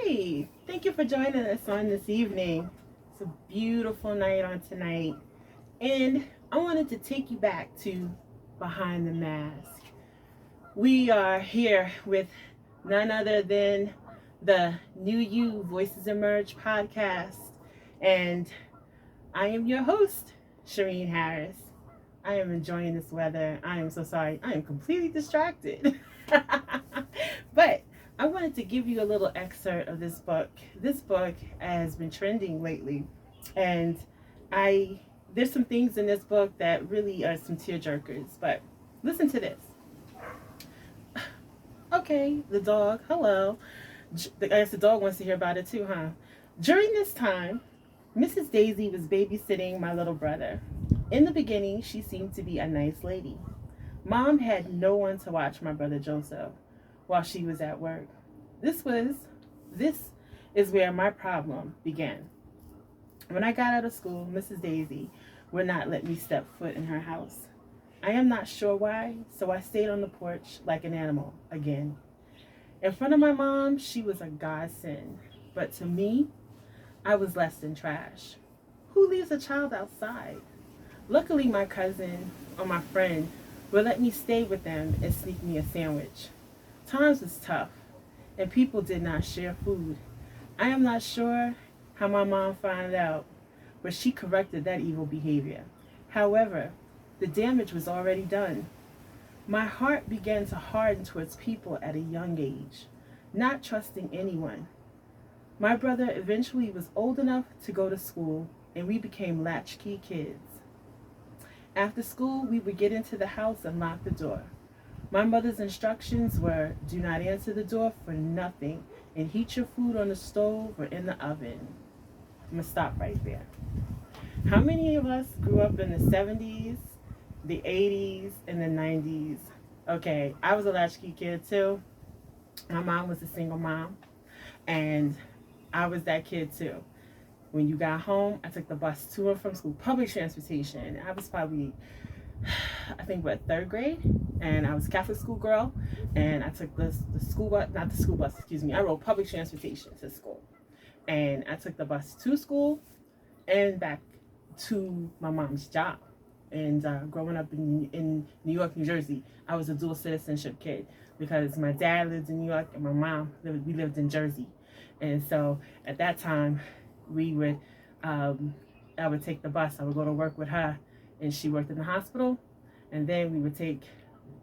Hi, thank you for joining us on this evening. It's a beautiful night on tonight, and I wanted to take you back to Behind the Mask. We are here with none other than the NUYU Voices Emerge podcast, and I am your host, Sheriene Harris. I am enjoying this weather. I am so sorry. I am completely distracted. But I wanted to give you a little excerpt of this book. This book has been trending lately, and I there's some things in this book that really are some tear jerkers. But listen to this. Okay, the dog. Hello. I guess the dog wants to hear about it too, huh? During this time, Mrs. Daisy was babysitting my little brother. In the beginning, she seemed to be a nice lady. Mom had no one to watch my brother Joseph while she was at work. This is where my problem began. When I got out of school, Mrs. Daisy would not let me step foot in her house. I am not sure why, so I stayed on the porch like an animal again. In front of my mom, she was a godsend, but to me, I was less than trash. Who leaves a child outside? Luckily, my cousin or my friend would let me stay with them and sneak me a sandwich. Times was tough, and people did not share food. I am not sure how my mom found out, but she corrected that evil behavior. However, the damage was already done. My heart began to harden towards people at a young age, not trusting anyone. My brother eventually was old enough to go to school, and we became latchkey kids. After school, we would get into the house and lock the door. My mother's instructions were, do not answer the door for nothing and heat your food on the stove or in the oven. I'm going to stop right there. How many of us grew up in the 70s, the 80s, and the 90s? Okay, I was a latchkey kid too. My mom was a single mom, and I was that kid too. When you got home, I took the bus to and from school, public transportation. I was probably, I think, third grade, and I was a Catholic school girl, and I took the school bus, not the school bus, excuse me, I rode public transportation to school, and I took the bus to school and back to my mom's job. And growing up in New York, New Jersey, I was a dual citizenship kid because my dad lived in New York and my mom, we lived in Jersey. And so at that time, I would take the bus. I would go to work with her, and she worked in the hospital. And then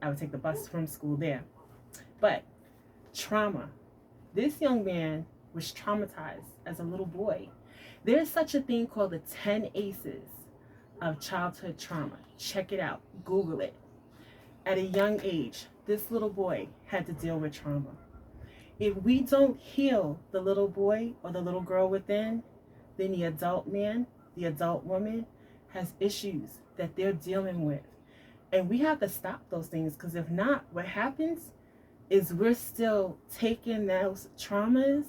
I would take the bus from school there. But trauma. This young man was traumatized as a little boy. There's such a thing called the 10 ACEs of childhood trauma. Check it out. Google it. At a young age, this little boy had to deal with trauma. If we don't heal the little boy or the little girl within, then the adult man, the adult woman has issues that they're dealing with. And we have to stop those things, because if not, what happens is we're still taking those traumas,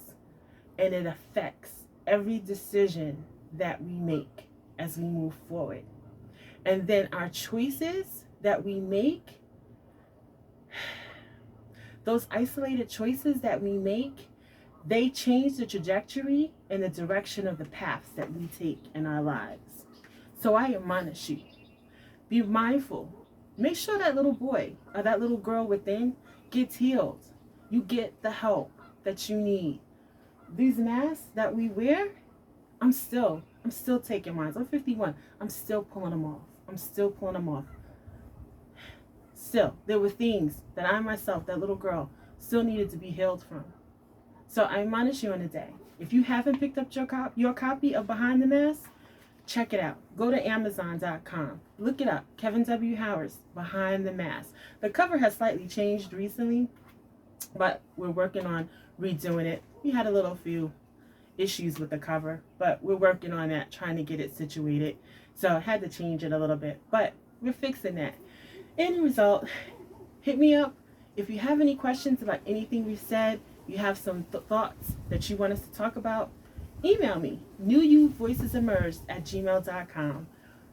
and it affects every decision that we make as we move forward. And then our choices that we make, those isolated choices that we make, they change the trajectory and the direction of the paths that we take in our lives. So I admonish you, be mindful. Make sure that little boy or that little girl within gets healed. You get the help that you need. These masks that we wear, I'm still taking mine. I'm 51. I'm still pulling them off. Still, there were things that I myself, that little girl, still needed to be healed from. So I admonish you on the day. If you haven't picked up your copy of Behind the Mask, check it out. Go to Amazon.com. Look it up. Kevin W. Howard's Behind the Mask. The cover has slightly changed recently, but we're working on redoing it. We had a few issues with the cover, but we're working on that, trying to get it situated. So I had to change it a little bit, but we're fixing that. End result, hit me up if you have any questions about anything we've said. You have some thoughts that you want us to talk about, email me, nuyuvoicesemerged@gmail.com.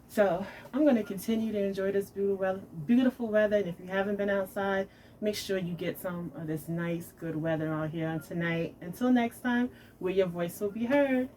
So I'm going to continue to enjoy this beautiful weather. And if you haven't been outside, Make sure you get some of this nice, good weather out here tonight. Until next time, where your voice will be heard.